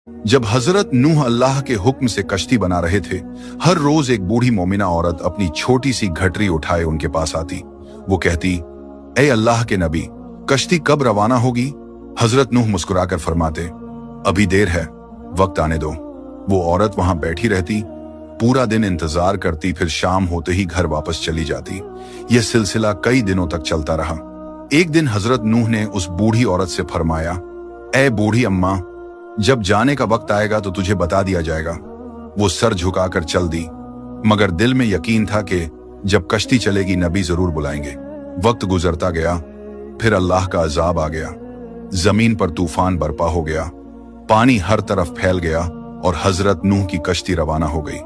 जब हजरत नूह अल्लाह के हुक्म से कश्ती बना रहे थे, हर रोज एक बूढ़ी मोमिना औरत अपनी छोटी सी घटरी उठाए उनके पास आती। वो कहती, ए अल्लाह के नबी, कश्ती कब रवाना होगी? हजरत नूह मुस्कुराकर फरमाते, अभी देर है, वक्त आने दो। वो औरत वहां बैठी रहती, पूरा दिन इंतजार करती, फिर शाम होते ही घर वापस चली जाती। यह सिलसिला कई दिनों तक चलता रहा। एक दिन हजरत नूह ने उस बूढ़ी औरत से फरमाया, ए बूढ़ी अम्मा, जब जाने का वक्त आएगा तो तुझे बता दिया जाएगा। वो सर झुकाकर चल दी, मगर दिल में यकीन था कि जब कश्ती चलेगी नबी जरूर बुलाएंगे। वक्त गुजरता गया, फिर अल्लाह का अजाब आ गया। जमीन पर तूफान बरपा हो गया, पानी हर तरफ फैल गया और हजरत नूह की कश्ती रवाना हो गई।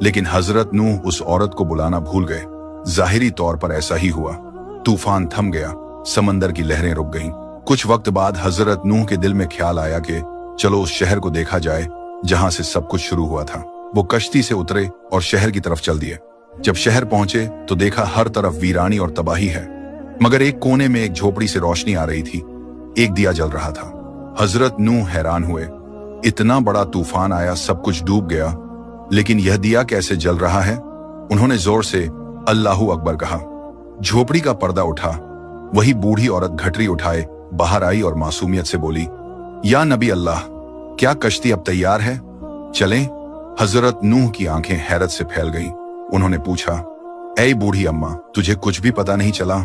लेकिन हजरत नूह उस औरत को बुलाना भूल गए। जाहिरी तौर पर ऐसा ही हुआ। तूफान थम गया, समंदर की लहरें रुक गईं। कुछ वक्त बाद हजरत नूह के दिल में ख्याल आया कि चलो उस शहर को देखा जाए जहां से सब कुछ शुरू हुआ था। वो कश्ती से उतरे और शहर की तरफ चल दिए। जब शहर पहुंचे तो देखा हर तरफ वीरानी और तबाही है, मगर एक कोने में एक झोपड़ी से रोशनी आ रही थी। एक दिया जल रहा था। हजरत नूह हैरान हुए, इतना बड़ा तूफान आया, सब कुछ डूब गया, लेकिन यह दिया कैसे जल रहा है? उन्होंने जोर से अल्लाहू अकबर कहा। झोपड़ी का पर्दा उठा। वही बूढ़ी औरत घटरी उठाए बाहर आई और मासूमियत से बोली, या नबी अल्लाह, क्या कश्ती अब तैयार है? चलें? हजरत नूह की आंखें हैरत से फैल गईं। उन्होंने पूछा, ऐ बूढ़ी अम्मा, तुझे कुछ भी पता नहीं चला?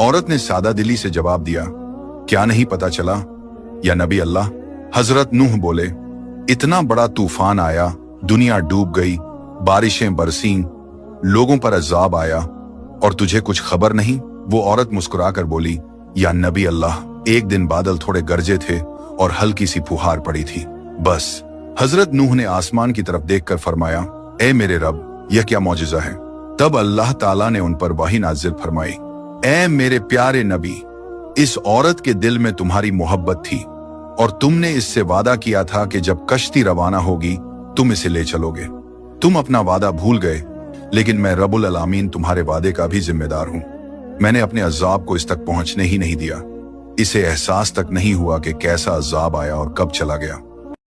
औरत ने सादा दिली से जवाब दिया, क्या नहीं पता चला या नबी अल्लाह? हजरत नूह बोले, इतना बड़ा तूफान आया, दुनिया डूब गई, बारिशें बरसीं, लोगों पर अजाब आया और तुझे कुछ खबर नहीं? वो औरत मुस्कुराकर बोली, या नबी अल्लाह, एक दिन बादल थोड़े गरजे थे और हल्की सी फुहार पड़ी थी, बस। हजरत नूह ने आसमान की तरफ देखकर फरमाया, ए मेरे रब, यह क्या मौजिजा है? तब अल्लाह ताला ने उन पर वही नाजिल फरमाई, ए मेरे प्यारे नबी, इस औरत के दिल में तुम्हारी मोहब्बत थी और तुमने इससे वादा किया था कि जब कश्ती रवाना होगी तुम इसे ले चलोगे। तुम अपना वादा भूल गए, लेकिन मैं रब्बुल आलमीन तुम्हारे वादे का भी जिम्मेदार हूं। मैंने अपने अजाब को इस तक पहुंचने ही नहीं दिया। इसे एहसास तक नहीं हुआ कि कैसा अजाब आया और कब चला गया।